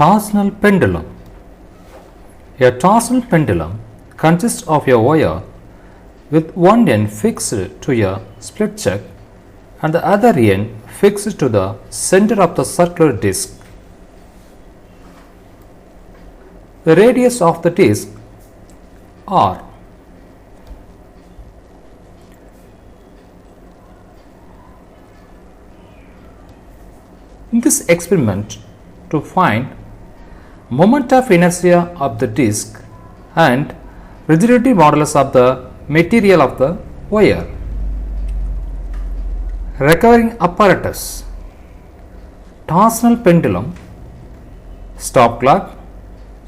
Torsional pendulum. A torsional pendulum consists of a wire with one end fixed to a split chuck and the other end fixed to the center of the circular disc. The radius of the disc R. In this experiment, to find moment of inertia of the disc and rigidity modulus of the material of the wire. Recovering apparatus: torsional pendulum, stop clock,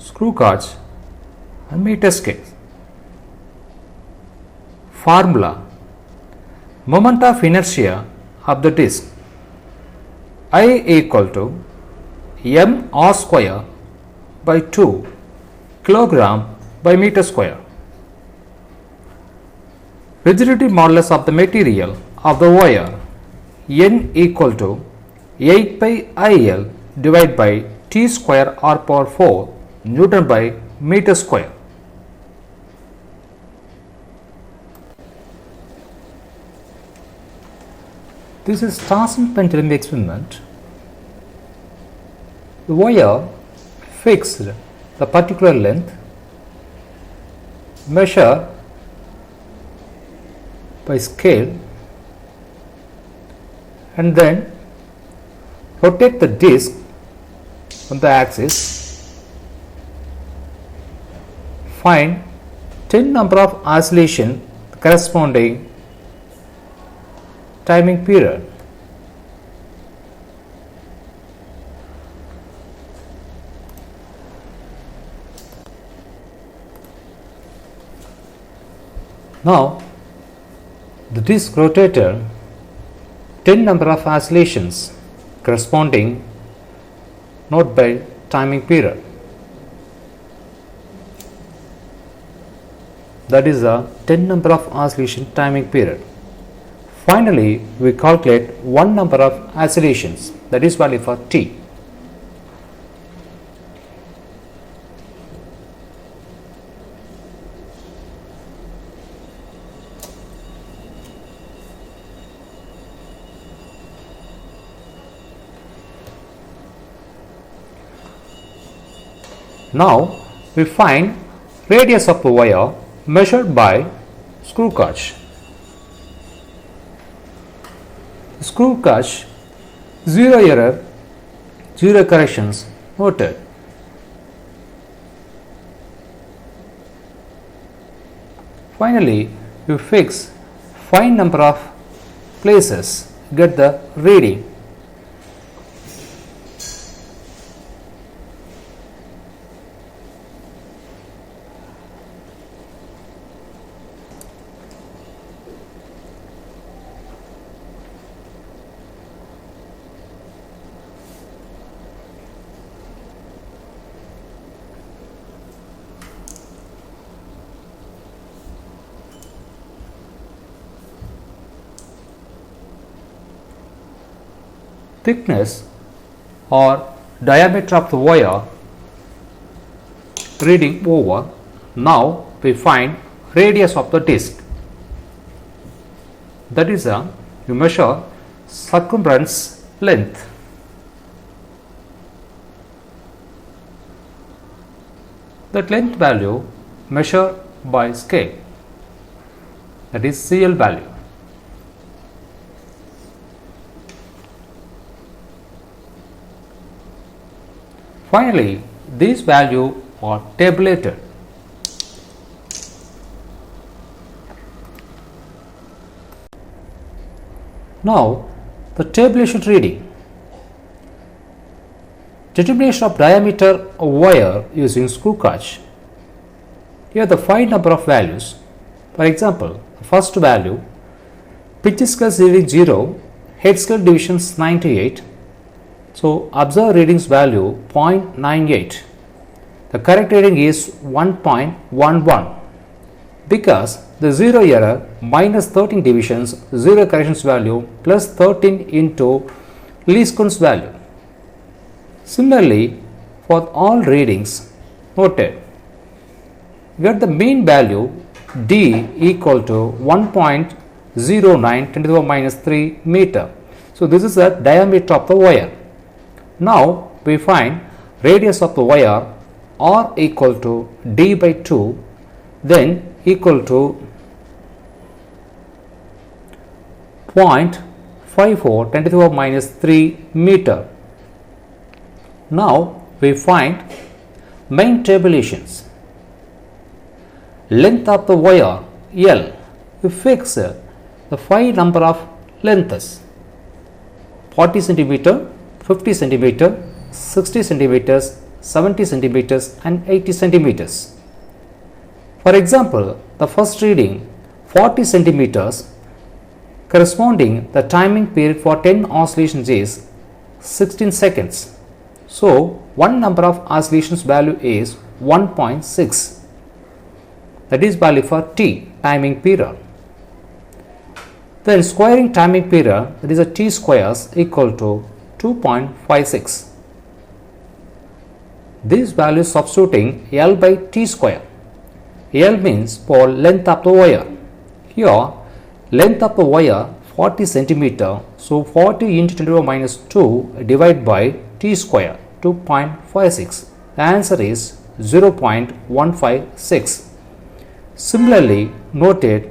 screw gauge and meter scale. Formula: moment of inertia of the disc I equal to m r square by 2 kilogram by meter square. Rigidity modulus of the material of the wire n equal to 8 pi IL divided by T square r power 4 Newton by meter square. This is torsional pendulum experiment. The wire fixed the particular length, measure by scale and then rotate the disc on the axis. Find 10 number of oscillation corresponding timing period. Now the disc rotated 10 number of oscillations corresponding note by timing period. That is a 10 number of oscillation timing period. Finally, we calculate one number of oscillations, that is value for t. Now we find radius of the wire measured by screw gauge. Screw gauge, zero error, zero corrections noted. Finally, you fix fine number of places, get the reading. Thickness or diameter of the wire reading over. Now we find radius of the disc. That is you measure circumference length. That length value measure by scale, that is CL value. Finally, these values are tabulated. Now, the tabulation reading. Determination of diameter of wire using screw gauge. Here the 5 number of values. For example, the first value, pitch scale reading 0, head scale divisions 98. So, observed readings value 0.98. The correct reading is 1.11 because the 0 error minus 13 divisions, 0 corrections value plus 13 into least counts value. Similarly, for all readings noted. Get the mean value D equal to 1.09 10 to the power minus 3 meter. So this is the diameter of the wire. Now we find radius of the wire R equal to D by 2, then equal to 0.54 10 to the power minus 3 meter. Now we find main tabulations. Length of the wire L, we fix the 5 number of lengths: 40 centimeter, 50 centimeter, 60 centimeters, 70 centimeters and 80 centimeters. For example, the first reading 40 centimeters corresponding the timing period for 10 oscillations is 16 seconds. So one number of oscillations value is 1.6. That is value for T, timing period. Then squaring timing period, that is a T squares equal to 2.56. This value substituting L by T square. L means for length of the wire. Here length of the wire 40 centimeter. So 40 into 10 to the power minus 2 divided by T square, 2.56. The answer is 0.156. Similarly noted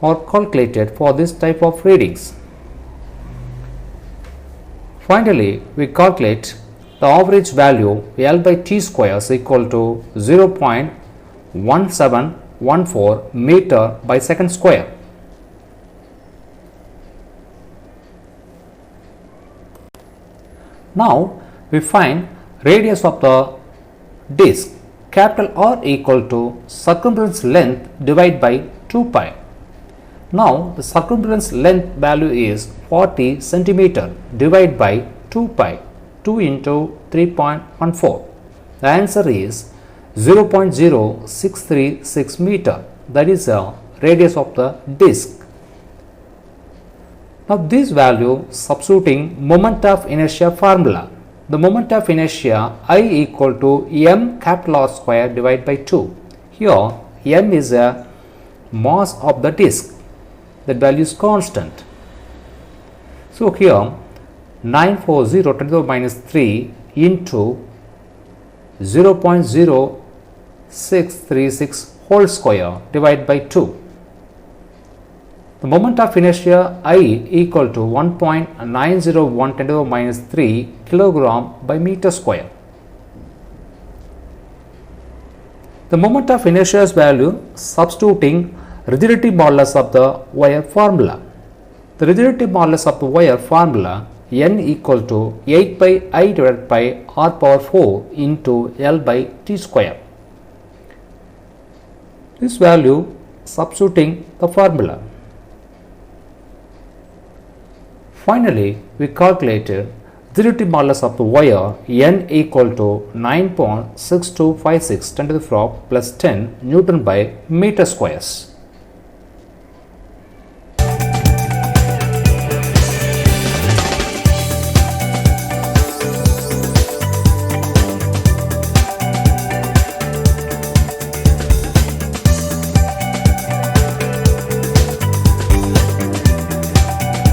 or calculated for this type of readings. Finally, we calculate the average value L by T squares equal to 0.1714 meter by second square. Now we find radius of the disc capital R equal to circumference length divided by 2 pi. Now the circumference length value is 40 centimeter divided by 2 pi, 2 into 3.14. The answer is 0.0636 meter. That is the radius of the disc. Now this value substituting moment of inertia formula. The moment of inertia I equal to m capital R square divided by 2. Here m is a mass of the disc. That value is constant. So here 940 10 to the power minus 3 into 0.0636 whole square divided by 2. The moment of inertia I equal to 1.901 10 to the power minus 3 kilogram by meter square. The moment of inertia's value substituting rigidity modulus of the wire formula. The rigidity modulus of the wire formula N equal to 8 by I divided by R power 4 into L by T square. This value substituting the formula. Finally, we calculated rigidity modulus of the wire N equal to 9.6256 10 to the power plus 10 Newton by meter squares.